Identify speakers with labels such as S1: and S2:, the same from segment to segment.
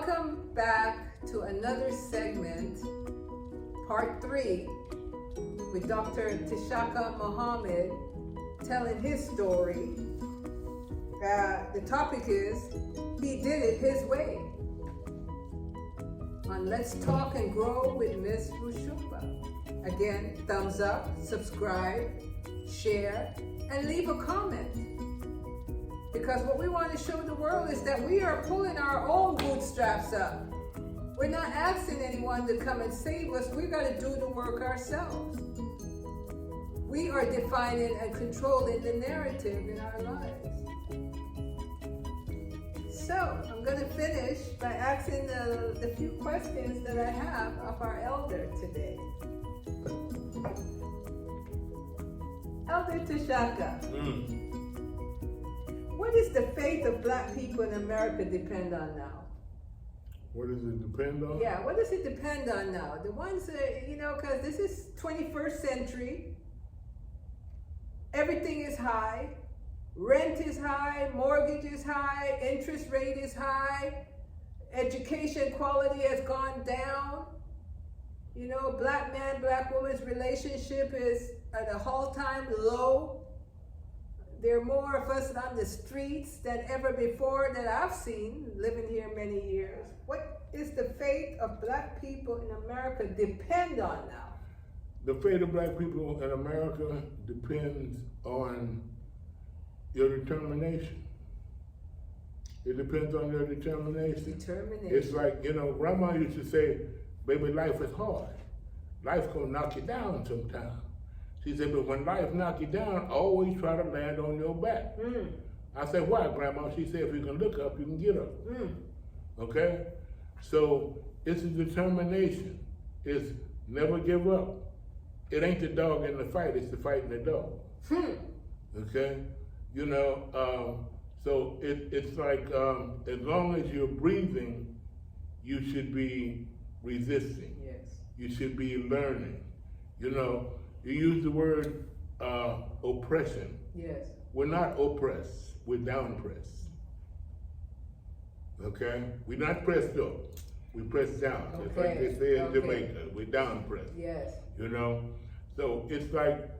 S1: Welcome back to another segment, part 3, with Dr. Tchaka Muhammed telling his story. The topic is, he did it his way. On Let's Talk and Grow with Miss Roshumba. Again, thumbs up, subscribe, share, and leave a comment. Because what we want to show the world is that we are pulling our own bootstraps up. We're not asking anyone to come and save us. We got to do the work ourselves. We are defining and controlling the narrative in our lives. So, I'm going to finish by asking the few questions that I have of our elder today. Elder Tchaka. What does the fate of black people in America depend on now?
S2: What does it depend on?
S1: Yeah, what does it depend on now? The ones that, because this is 21st century. Everything is high. Rent is high. Mortgage is high. Interest rate is high. Education quality has gone down. Black man, black woman's relationship is at a all-time low. There are more of us on the streets than ever before that I've seen, living here many years. What is the fate of black people in America depend on now?
S2: The fate of black people in America depends on your determination. It depends on your determination. It's like, Grandma used to say, baby, life is hard. Life's gonna knock you down sometime. She said, but when life knocks you down, always try to land on your back. I said, why, Grandma? She said, if you can look up, you can get up. Okay? So it's a determination. It's never give up. It ain't the dog in the fight, it's the fight in the dog. Okay? So it's like, as long as you're breathing, you should be resisting.
S1: Yes.
S2: You should be learning. You use the word oppression.
S1: Yes.
S2: We're not oppressed, we're down pressed. Okay? We're not pressed up, we press down.
S1: Okay.
S2: It's like they say in Jamaica, we're down pressed.
S1: Yes.
S2: So it's like,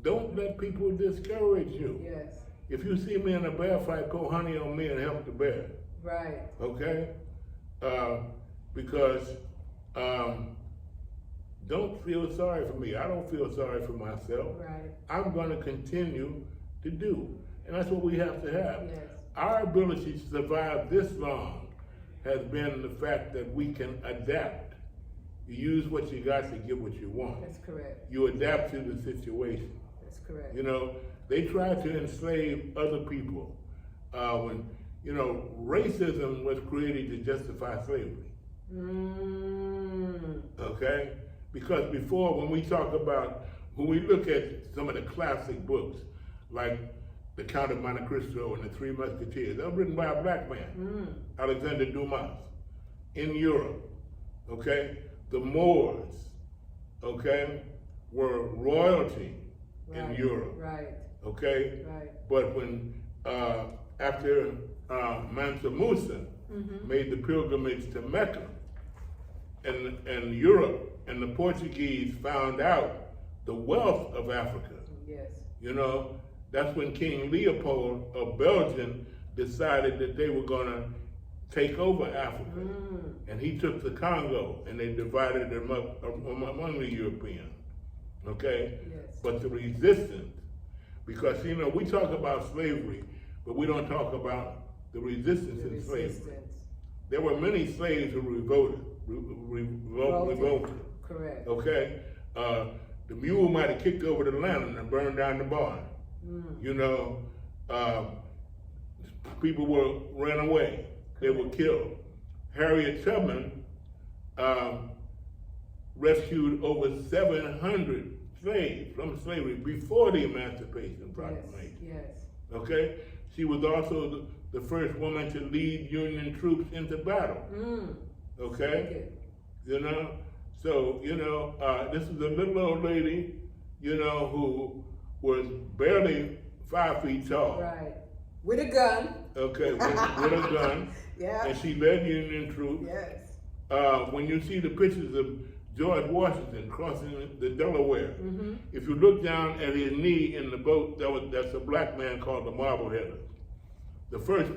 S2: don't let people discourage you.
S1: Yes.
S2: If you see me in a bear fight, go honey on me and help the bear.
S1: Right.
S2: Okay? Because don't feel sorry for me. I don't feel sorry for myself.
S1: Right.
S2: I'm going to continue to do. And that's what we have to have.
S1: Yes.
S2: Our ability to survive this long has been the fact that we can adapt. You use what you got to get what you want.
S1: That's correct.
S2: You adapt to the situation.
S1: That's correct.
S2: They try to enslave other people. Racism was created to justify slavery. Okay? Because before, when we look at some of the classic books, like The Count of Monte Cristo and The Three Musketeers, they were written by a black man, Alexander Dumas, in Europe. Okay? The Moors, okay, were royalty in Europe.
S1: Right.
S2: Okay?
S1: Right.
S2: But when, after Mansa Musa made the pilgrimage to Mecca, and Europe and the Portuguese found out the wealth of Africa.
S1: Yes.
S2: That's when King Leopold of Belgium decided that they were gonna take over Africa. And he took the Congo and they divided them up among the Europeans. Okay?
S1: Yes.
S2: But the resistance, because we talk about slavery, but we don't talk about the resistance in slavery. There were many slaves who revolted.
S1: Correct.
S2: Okay? The mule might have kicked over the lantern and burned down the barn. People ran away. They were killed. Harriet Tubman rescued over 700 slaves from slavery before the Emancipation Proclamation.
S1: Yes.
S2: Okay? She was also the first woman to lead Union troops into battle. Okay? So, this is a little old lady, who was barely 5 feet tall.
S1: Right. With a gun.
S2: Okay, with a gun.
S1: Yeah.
S2: And she led Union troops.
S1: Yes.
S2: When you see the pictures of George Washington crossing the Delaware,
S1: Mm-hmm.
S2: if you look down at his knee in the boat, that's a black man called the Marbleheader. The first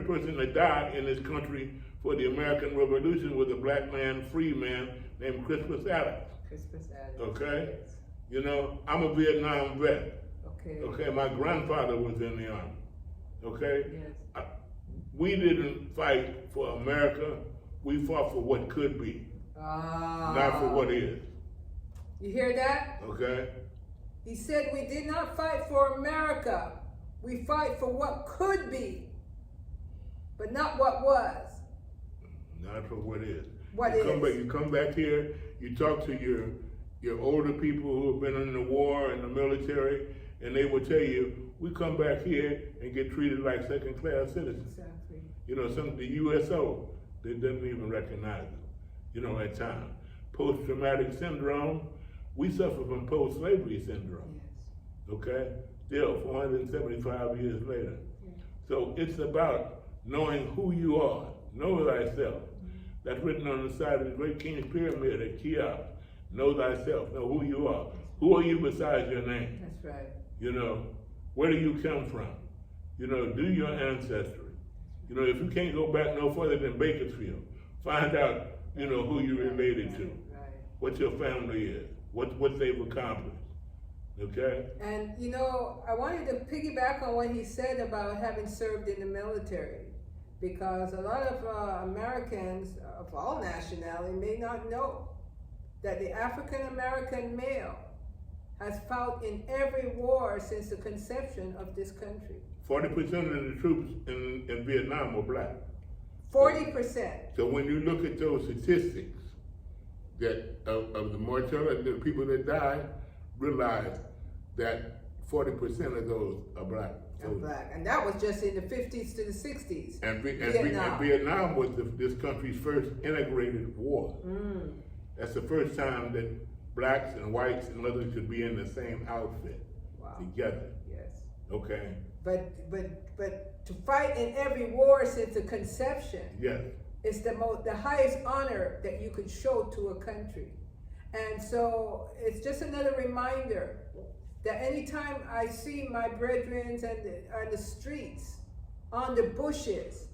S2: person that died in this country for the American Revolution was a black man, free man, named Crispus Attucks.
S1: Crispus Attucks.
S2: Okay?
S1: Yes.
S2: You know, I'm a Vietnam vet.
S1: Okay.
S2: Okay, my grandfather was in the army. Okay?
S1: Yes.
S2: We didn't fight for America. We fought for what could be, not for what is.
S1: You hear that?
S2: Okay?
S1: He said we did not fight for America. We fight for what could be, but not what was.
S2: Not for what is.
S1: What
S2: you
S1: is.
S2: Come back, you come back here, you talk to your older people who have been in the war and the military, and they will tell you, we come back here and get treated like second-class citizens.
S1: Exactly.
S2: You know, the USO, they doesn't even recognize them, you know, at times. Post-traumatic syndrome, we suffer from post-slavery syndrome.
S1: Yes.
S2: Okay? Still, 475 years later.
S1: Yeah.
S2: So it's about knowing who you are. Know thyself. That's written on the side of the Great King's Pyramid at Cheops. Know thyself. Know who you are. Who are you besides your name?
S1: That's right.
S2: You know, where do you come from? You know, do your ancestry. You know, if you can't go back no further than Bakersfield, find out, you know, who you're related to.
S1: Right.
S2: What your family is. What they've accomplished. Okay?
S1: And, you know, I wanted to piggyback on what he said about having served in the military, because a lot of Americans of all nationality may not know that the African-American male has fought in every war since the conception of this country.
S2: 40% of the troops in Vietnam were black.
S1: 40%.
S2: So when you look at those statistics that of the mortality, the people that died, realize that 40% of those are black.
S1: Black. And that was just in the 50s to the 60s.
S2: And Vietnam was this country's first integrated war.
S1: Mm.
S2: That's the first time that blacks and whites and others could be in the same outfit together.
S1: Yes.
S2: Okay.
S1: But to fight in every war since the conception.
S2: Yes.
S1: Is the highest honor that you could show to a country. And so it's just another reminder that anytime I see my brethren on the streets, on the bushes,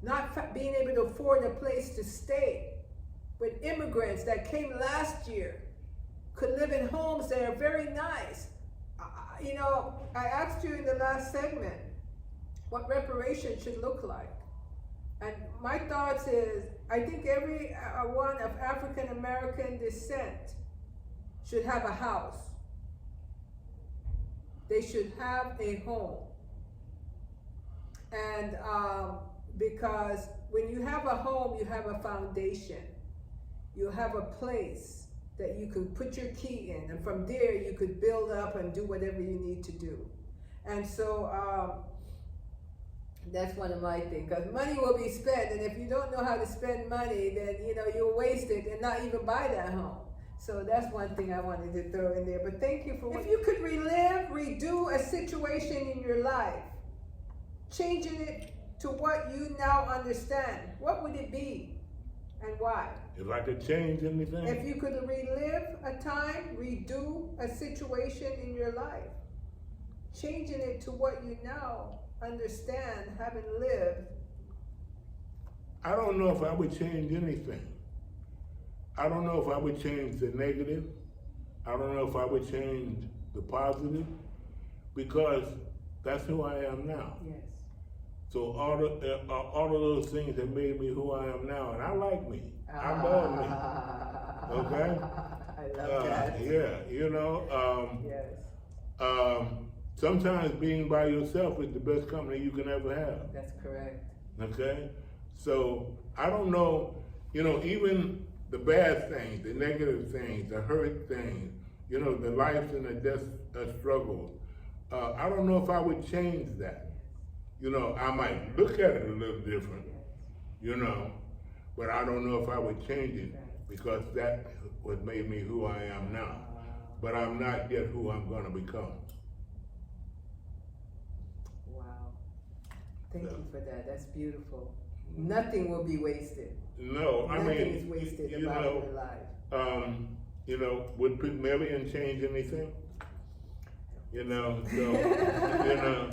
S1: not being able to afford a place to stay, with immigrants that came last year, could live in homes that are very nice. You know, I asked you in the last segment what reparations should look like. And my thoughts is, I think every one of African American descent should have a house. They should have a home. And because when you have a home, you have a foundation. You have a place that you could put your key in, and from there you could build up and do whatever you need to do. And so that's one of my things, because money will be spent, and if you don't know how to spend money, then you know you'll waste it and not even buy that home. So that's one thing I wanted to throw in there. But thank you for what. If you could redo a situation in your life, changing it to what you now understand, what would it be and why?
S2: If I could change anything?
S1: If you could relive a time, redo a situation in your life, changing it to what you now understand, having lived.
S2: I don't know if I would change anything. I don't know if I would change the negative. I don't know if I would change the positive, because that's who I am now.
S1: Yes.
S2: So all of those things have made me who I am now, and I like me. I love me. Okay?
S1: I love that.
S2: Yeah, you know.
S1: Yes.
S2: Sometimes being by yourself is the best company you can ever have.
S1: That's correct.
S2: Okay? So I don't know, you know, even the bad things, the negative things, the hurt things, you know, the lives and the death struggles. I don't know if I would change that. You know, I might look at it a little different, you know, but I don't know if I would change it, because that what made me who I am now. But I'm not yet who I'm going to become.
S1: Wow. Thank you for that. That's beautiful. Nothing will be wasted.
S2: No,
S1: Nothing is wasted about your life.
S2: You know, would Pygmalion change anything? You know, so you know,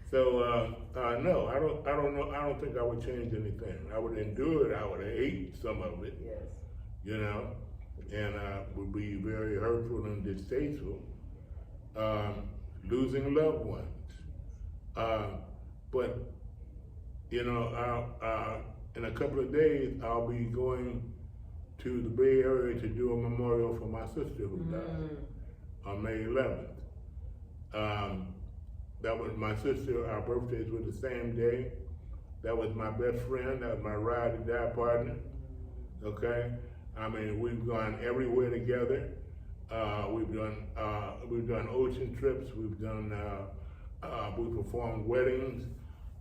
S2: so no, I don't know. I don't think I would change anything. I would endure it. I would hate some of it.
S1: Yes.
S2: You know, and would be very hurtful and distasteful. Losing loved ones. But you know, in a couple of days, I'll be going to the Bay Area to do a memorial for my sister who died on May 11th. That was my sister. Our birthdays were the same day. That was my best friend. That was my ride or die partner. Okay, I mean, we've gone everywhere together. We've done ocean trips. We've done we performed weddings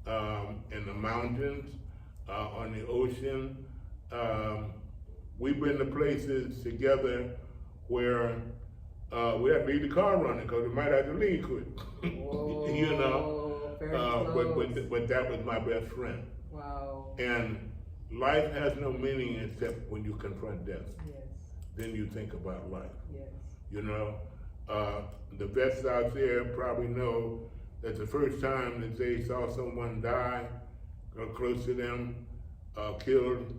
S2: in the mountains, on the ocean. We've been to places together where we had to leave the car running because we might have to leave quick. You know, but that was my best friend.
S1: Wow.
S2: And life has no meaning except when you confront death.
S1: Yes.
S2: Then you think about life.
S1: Yes.
S2: You know, the vets out there probably know that the first time that they saw someone die or close to them, killed,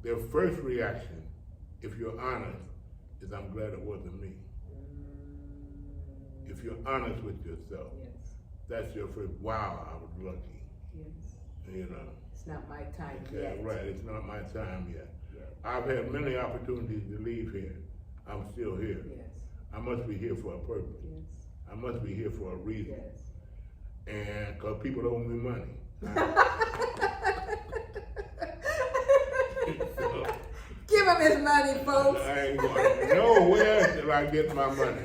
S2: their first reaction, if you're honest, is I'm glad it wasn't me. If you're honest with yourself,
S1: yes,
S2: that's your first, wow, I was lucky.
S1: Yes.
S2: You know.
S1: It's not my time
S2: yet. Right, it's not my time yet. I've had many opportunities to leave here. I'm still here.
S1: Yes.
S2: I must be here for a purpose.
S1: Yes.
S2: I must be here for a reason.
S1: Yes.
S2: And because people owe me money. So,
S1: give him his money, folks.
S2: I ain't going nowhere till I get my money.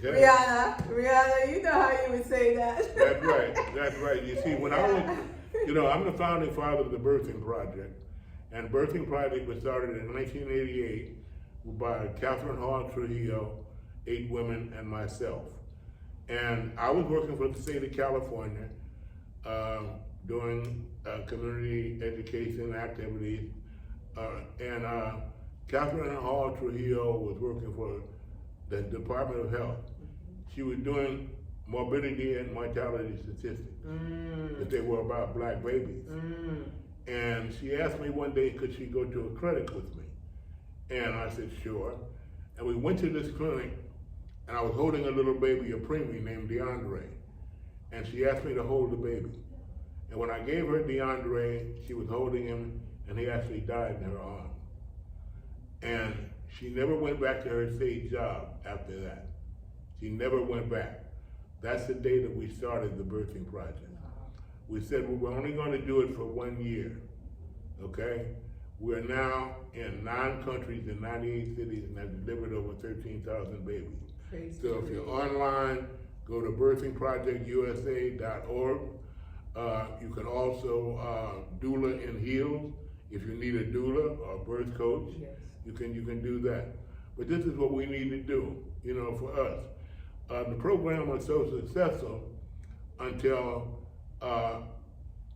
S2: Okay?
S1: Rihanna, you know how you would say that.
S2: That's right. You see, when I was, you know, I'm the founding father of the Birthing Project. And Birthing Project was started in 1988 by Catherine Hall Trujillo, 8 women, and myself. And I was working for the state of California, doing community education activities. And Catherine Hall Trujillo was working for the Department of Health. She was doing morbidity and mortality statistics, that they were about black babies. And she asked me one day, could she go to a clinic with me? And I said, sure. And we went to this clinic, and I was holding a little baby, a preemie named DeAndre. And she asked me to hold the baby. And when I gave her DeAndre, she was holding him, and he actually died in her arms. And she never went back to her state job after that. She never went back. That's the day that we started the Birthing Project. We said we were only going to do it for 1 year, okay? We're now in 9 countries and 98 cities and have delivered over 13,000 babies. So if you're online, go to birthingprojectusa.org. You can also doula in heels. If you need a doula or a birth coach,
S1: yes,
S2: you can do that. But this is what we need to do, you know, for us. The program was so successful until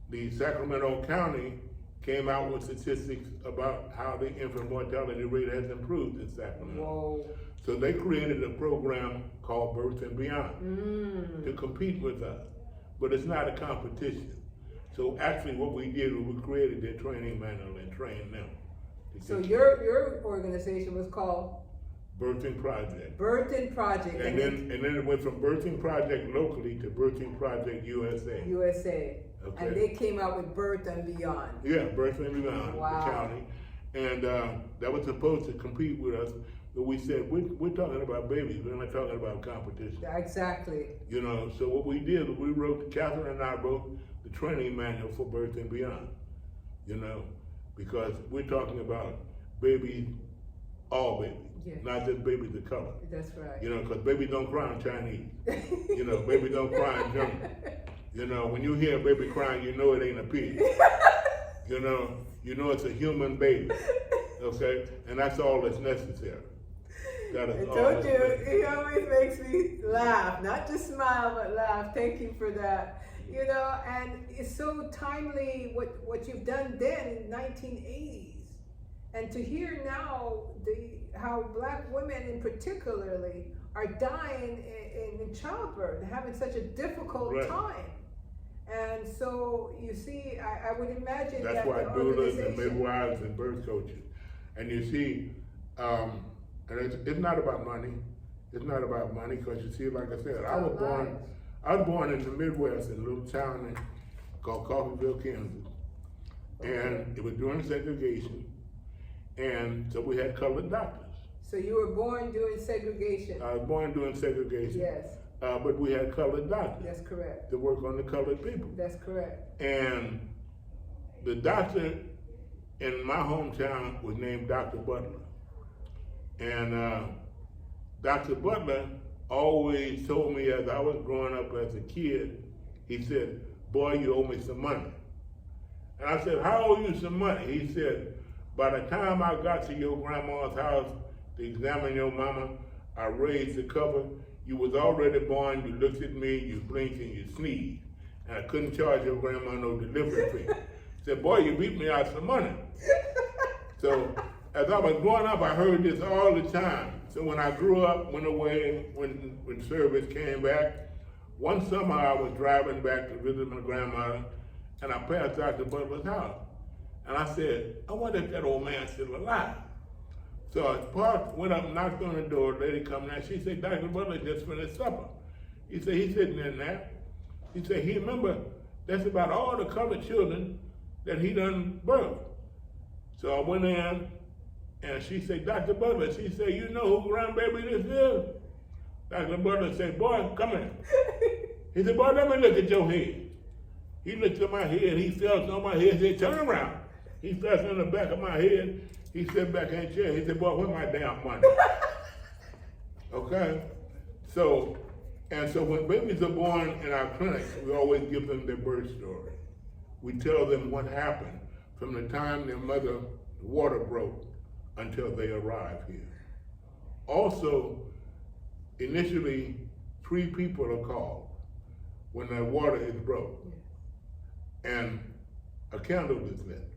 S2: the Sacramento County came out with statistics about how the infant mortality rate has improved in Sacramento.
S1: Whoa.
S2: So they created a program called Birth and Beyond to compete with us. But it's not a competition. So actually what we did was we created their training manual and trained them.
S1: So your organization was called?
S2: Birthing Project.
S1: Birthing Project.
S2: And then it went from Birthing Project locally to Birthing Project USA.
S1: USA.
S2: Okay.
S1: And they came out with Birth and Beyond.
S2: Yeah, Birth and Beyond,
S1: wow,
S2: the county. And that was supposed to compete with us, but we said, we're talking about babies, we're not talking about competition.
S1: Exactly.
S2: You know, so what we did, we wrote, Catherine and I wrote the training manual for Birth and Beyond, you know, because we're talking about babies, all babies. Yes. Not just babies of color.
S1: That's right.
S2: You know, because babies don't cry in Chinese. You know, babies don't cry in German. You know, when you hear a baby crying, you know it ain't a pig. You know it's a human baby. Okay? And that's all that's necessary. That is
S1: I told you, it always makes me laugh. Not just smile, but laugh. Thank you for that. You know, and it's so timely what you've done then in 1980s. And to hear now how black women in particularly are dying in childbirth, having such a difficult time. And so you see, I would imagine
S2: that's why doulas and midwives and birth coaches. And you see, and it's not about money. It's not about money, because you see, like I said, I was born in the Midwest in a little town called Coffeyville, Kansas. And it was during segregation. And so we had colored doctors.
S1: So you were born during segregation?
S2: I was born during segregation.
S1: Yes.
S2: But we had colored doctors.
S1: That's correct.
S2: To work on the colored people.
S1: That's correct.
S2: And the doctor in my hometown was named Dr. Butler. And Dr. Butler always told me as I was growing up as a kid, he said, "Boy, you owe me some money." And I said, "How owe you some money?" He said, "By the time I got to your grandma's house to examine your mama, I raised the cover. You was already born, you looked at me, you blinked and you sneezed. And I couldn't charge your grandma no delivery fee." Said, "Boy, you beat me out some money." So as I was growing up, I heard this all the time. So when I grew up, went away, when service came back, one summer I was driving back to visit my grandmother, and I passed Dr. Butler's house. And I said, "I wonder if that old man's still alive." So I parked, went up, knocked on the door, lady come out. She said, "Dr. Butler just finished supper." He said, "He's sitting in there." He said, "He remember, that's about all the colored children that he done birthed." So I went in, and she said, "Dr. Butler," she said, "You know who grandbaby this is?" Dr. Butler said, "Boy, come here." He said, "Boy, let me look at your head." He looked at my head, he felt on my head, he said, "Turn around." He felt on the back of my head. He sat back in the chair. He said, "Boy, where's my damn money?" Okay? So when babies are born in our clinic, we always give them their birth story. We tell them what happened from the time their mother water broke until they arrive here. Also, initially, 3 people are called when the water is broke. And a candle is lit.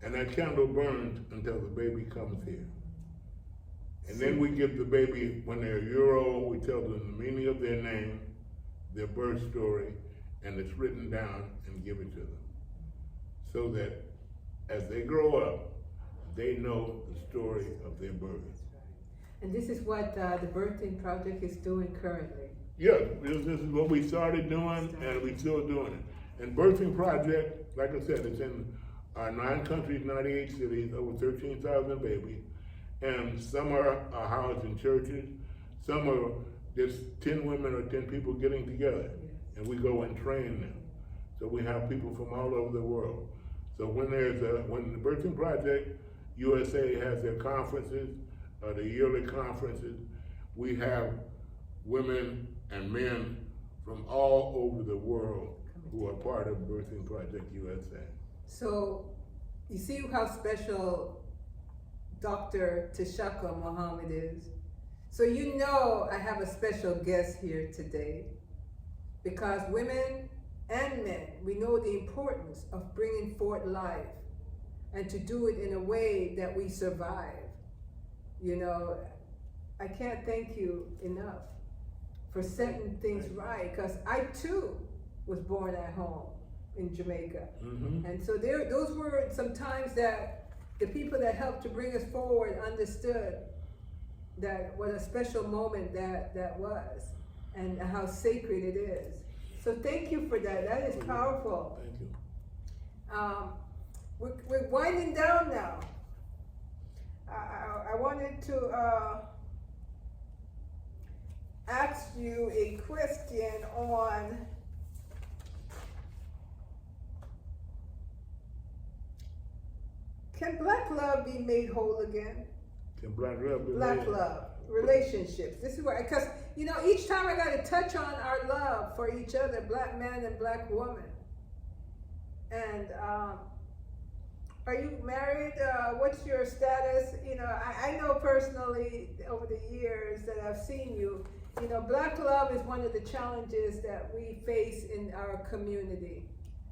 S2: And that candle burns until the baby comes here. And then we give the baby, when they're a year old, we tell them the meaning of their name, their birth story, and it's written down and give it to them. So that as they grow up, they know the story of their birth.
S1: And this is what the Birthing Project is doing currently.
S2: Yeah, this is what we started doing, and we're still doing it. And Birthing Project, like I said, it's in 9 countries, 98 cities, over 13,000 babies. And some are housed in churches, some are just 10 women or 10 people getting together, and we go and train them. So we have people from all over the world. So when the Birthing Project USA has their conferences, the yearly conferences, we have women and men from all over the world who are part of Birthing Project USA.
S1: So you see how special Dr. Tchaka Muhammed is. So you know I have a special guest here today, because women and men, we know the importance of bringing forth life and to do it in a way that we survive. You know, I can't thank you enough for setting things right, because I too was born at home in Jamaica.
S2: Mm-hmm.
S1: And so those were some times that the people that helped to bring us forward understood that what a special moment that was, and how sacred it is. So thank you for that. That is powerful.
S2: Thank you.
S1: We're winding down now. I wanted to ask you a question on can black love be made whole again?
S2: Can black love be
S1: Black
S2: made?
S1: love, relationships. This is where, because you know, each time I got to touch on our love for each other, black man and black woman. And are you married? What's your status? You know, I know personally over the years that I've seen you, You know, Black love is one of the challenges that we face in our community.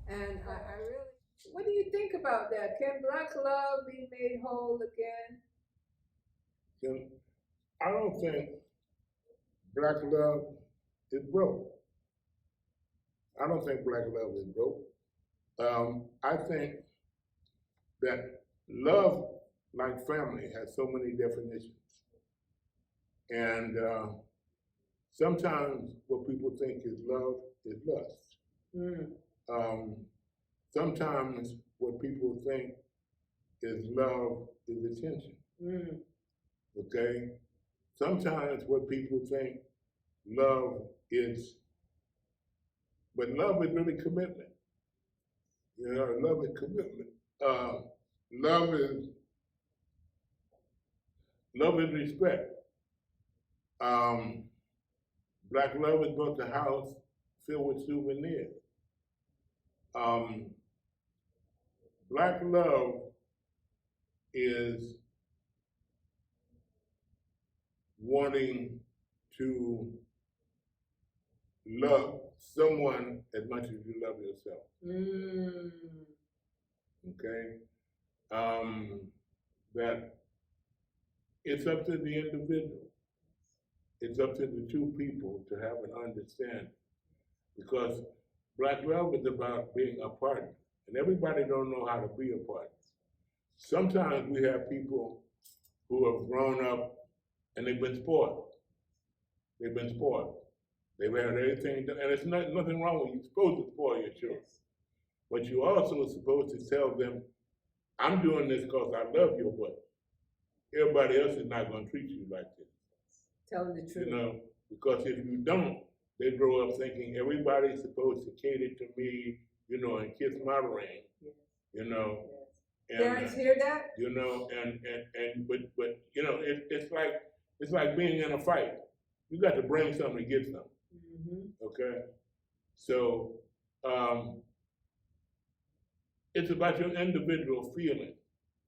S1: And I really, what do you think about that? Can Black love be made whole again?
S2: I don't think Black love is broke. I don't think Black love is broke. I think that love, like family, has so many definitions. And sometimes what people think is love is lust. Sometimes what people think is love is attention. Okay? Sometimes what people think love is, but love is really commitment. You know, love is commitment. Love is respect. Black love is built a house filled with souvenirs. Black love is wanting to love someone as much as you love yourself. Okay? That it's up to the individual. It's up to the two people to have an understanding. Because Black love is about being a partner. And everybody don't know how to be a partner. Sometimes we have people who have grown up and they've been spoiled. They've been spoiled. They've had everything, and it's nothing wrong with you. You're supposed to spoil your children. But you also are supposed to tell them, I'm doing this because I love you, but everybody else is not going to treat you like this.
S1: Tell them the truth.
S2: You know, because if you don't, they grow up thinking everybody's supposed to cater to me, you know, and kiss my ring, you know.
S1: And, parents hear that?
S2: You know, but you know, it's like being in a fight. You got to bring something to get something. Okay, so it's about your individual feeling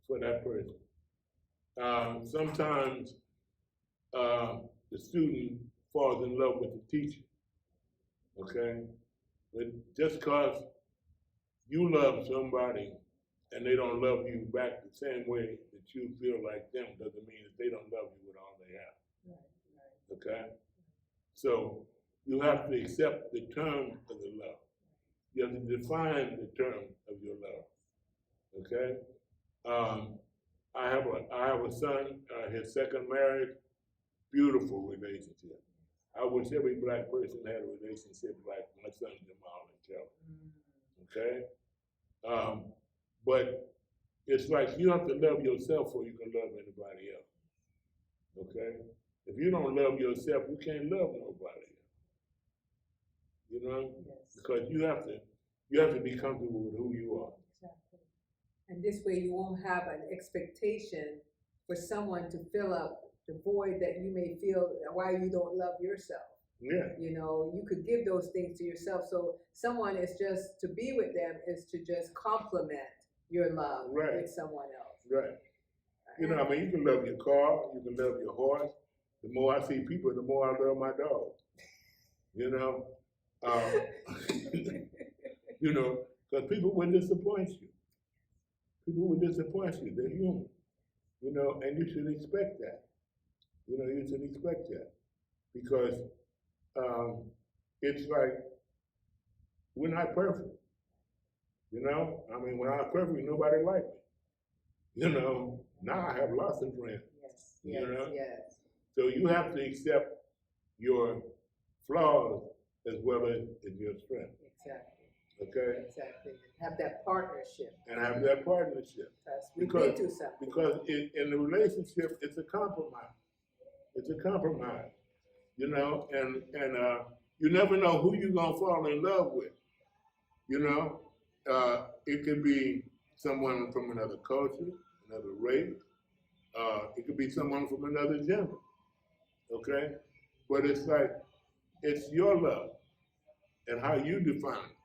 S2: for that person. Sometimes the student falls in love with the teacher. Okay, but just because you love somebody and they don't love you back the same way that you feel like them doesn't mean that they don't love you with all they have. Okay? So you have to accept the terms of the love. You have to define the terms of your love. Okay? I have a son, his second marriage, beautiful relationship. I wish every Black person had a relationship like my son Jamal and Kelly. Okay? But it's like you have to love yourself before you can love anybody else. Okay? If you don't love yourself, you can't love nobody else. You know? Yes. Because you have to be comfortable with who you are.
S1: Exactly. And this way you won't have an expectation for someone to fill up the void that you may feel why you don't love yourself.
S2: Yeah.
S1: You know, you could give those things to yourself. So someone is just, to be with them is to just complement your love with someone else.
S2: Right. You know, I mean, you can love your car, you can love your horse. The more I see people, the more I love my dog. You know? You know, because people will disappoint you. People will disappoint you. They're human. You know, and you should expect that. You know, you should expect that. Because it's like, we're not perfect. You know, I mean, when I was perfect, nobody liked me. You know, now I have lots of friends.
S1: Yes,
S2: you know?
S1: Yes.
S2: So you have to accept your flaws as well as your strength.
S1: Exactly.
S2: Okay?
S1: Exactly. Have that partnership.
S2: And have that partnership.
S1: Because
S2: in the relationship, it's a compromise. It's a compromise. You know, and you never know who you're going to fall in love with. You know? It could be someone from another culture, another race. It could be someone from another gender. Okay? But it's like, it's your love and how you define it.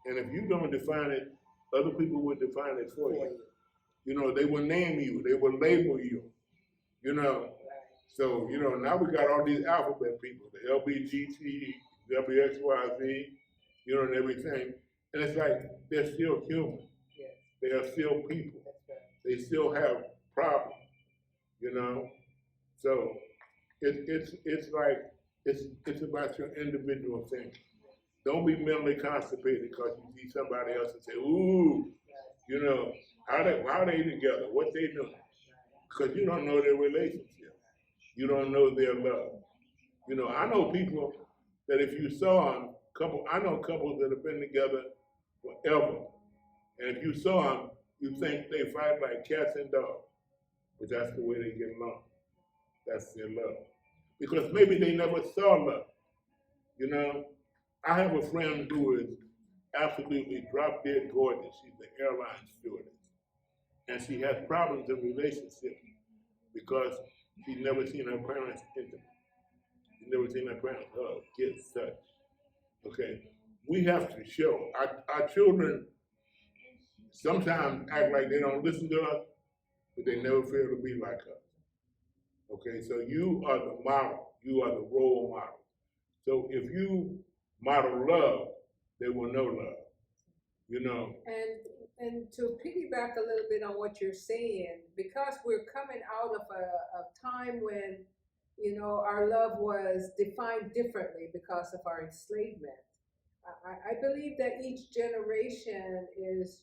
S2: And if you don't define it, other people will define it for you. You know, they will name you, they will label you, you know. So, you know, now we got all these alphabet people, the LBGT, WXYZ, you know, and everything. And it's like they're still human. Yes. They are still people. Right. They still have problems, you know. So it's like it's about your individual thing. Don't be mentally constipated because you see somebody else and say, ooh, you know, how they together, what they doing. Because you don't know their relationship. You don't know their love. You know, I know people that if you saw them, I know couples that have been together forever. And if you saw them, you think they fight like cats and dogs. But that's the way they get along. That's their love. Because maybe they never saw love. You know, I have a friend who is absolutely drop dead gorgeous. She's the airline stewardess. And she has problems in relationships because she's never seen her parents intimate. She's never seen her parents hug, kiss, touch. Okay? We have to show. Our children sometimes act like they don't listen to us, but they never fail to be like us. Okay, so you are the model. You are the role model. So if you model love, they will know love. You know.
S1: And to piggyback a little bit on what you're saying, because we're coming out of a time when, you know, our love was defined differently because of our enslavement. I believe that each generation is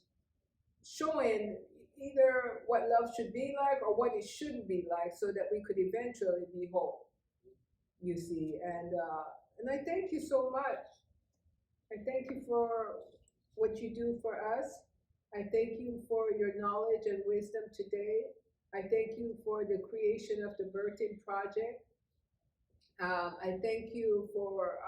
S1: showing either what love should be like or what it shouldn't be like, so that we could eventually be whole. You see, and I thank you so much. I thank you for what you do for us. I thank you for your knowledge and wisdom today. I thank you for the creation of the Birthing Project. I thank you for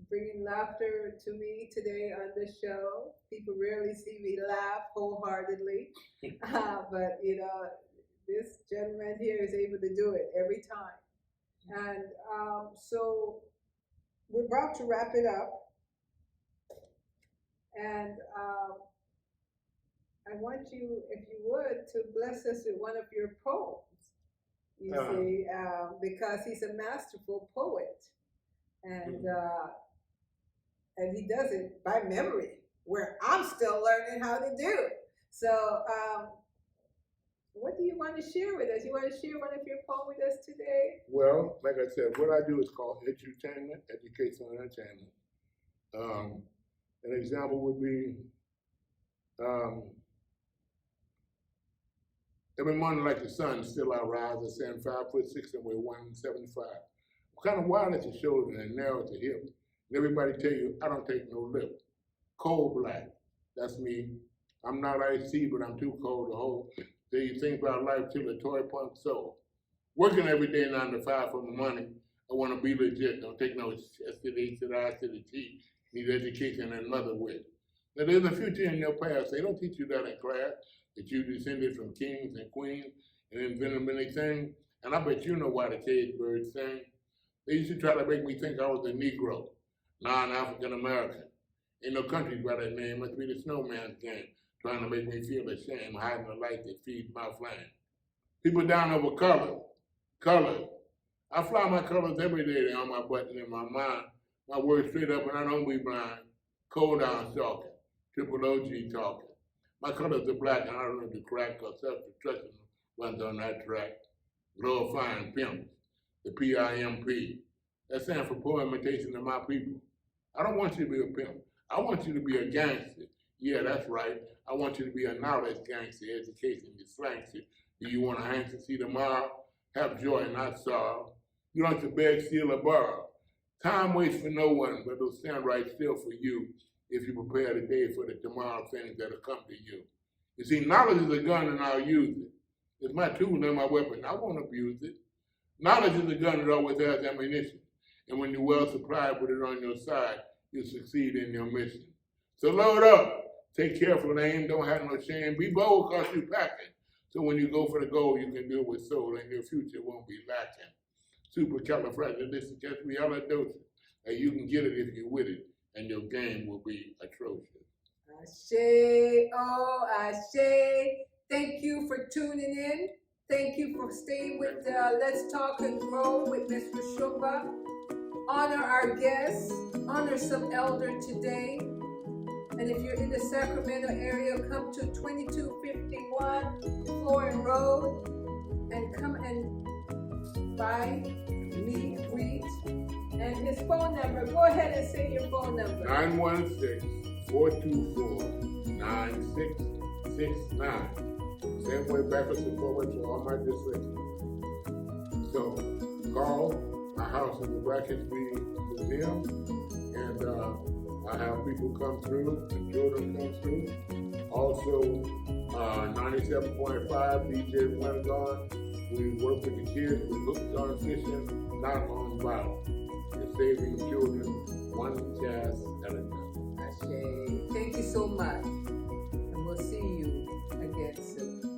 S1: bringing laughter to me today on the show. People rarely see me laugh wholeheartedly, but you know, this gentleman here is able to do it every time. And so we're about to wrap it up. And I want you, if you would, to bless us with one of your poems, you see, because he's a masterful poet. And he does it by memory, where I'm still learning how to do. So what do you want to share with us? You want to share one of your poems with us today?
S2: Well, like I said, what I do is called Edu-Tain, educational entertainment. An example would be, every morning like the sun still I rise, I stand 5'6" and weigh 175. I'm kind of wide at the shoulder and narrow at the hip. And everybody tell you, I don't take no lip. Cold black, that's me. I'm not icy, but I'm too cold to hold. Do you think about life till the toy punk soul? Working every day 9 to 5 for the money. I want to be legit. Don't take no S to the H to the I to the T. Need education and mother wit. Now there's a future in your past. They don't teach you that in class, that you descended from kings and queens and invented many things. And I bet you know why the cage birds sing. They used to try to make me think I was a Negro, non-African American. Ain't no country by that name. Must be the snowman's game, trying to make me feel ashamed, hiding the light that feeds my flame. People down over colors. I fly my colors every day. They're on my button in my mind. My words straight up and I don't be blind. Cold down talking, triple OG talking. My colors are black and I don't know the crack or self-destruction runs on that track. Glorifying pimps, the PIMP. That stands for poor imitation of my people. I don't want you to be a pimp. I want you to be a gangster. Yeah, that's right. I want you to be a knowledge gangster, education, dyslexic. Do you want to hang to see tomorrow? Have joy, not sorrow. You don't have to beg, steal, or borrow. Time waits for no one, but it'll stand right still for you if you prepare today for the tomorrow things that'll come to you. You see, knowledge is a gun and I'll use it. It's my tool and my weapon. I won't abuse it. Knowledge is a gun that always has ammunition. And when you're well supplied with it on your side, you'll succeed in your mission. So load up. Take careful aim. Don't have no shame. Be bold because you're packing. So when you go for the goal, you can do it with soul and your future won't be lacking. Supercalifragilisticexpialidocious. And you can get it if you're with it, and your game will be atrocious.
S1: Ashe, oh, Ashe. Thank you for tuning in. Thank you for staying with Let's Talk and Grow with Miss Roshumba. Honor our guests. Honor some elder today. And if you're in the Sacramento area, come to 2251 Florin Road and come and buy, meet, greet. And his phone number, go ahead and say your phone number.
S2: 916-424-9669. Same way backwards and forwards for all my dyslexia. So call. My house is the Black History Museum, and I have people come through, and children come through. Also, 97.5 DJ Wingon. We work with the kids with hooked on fishing, not on violence. And saving children one chance at a time.
S1: Thank you so much. And we'll see you again soon.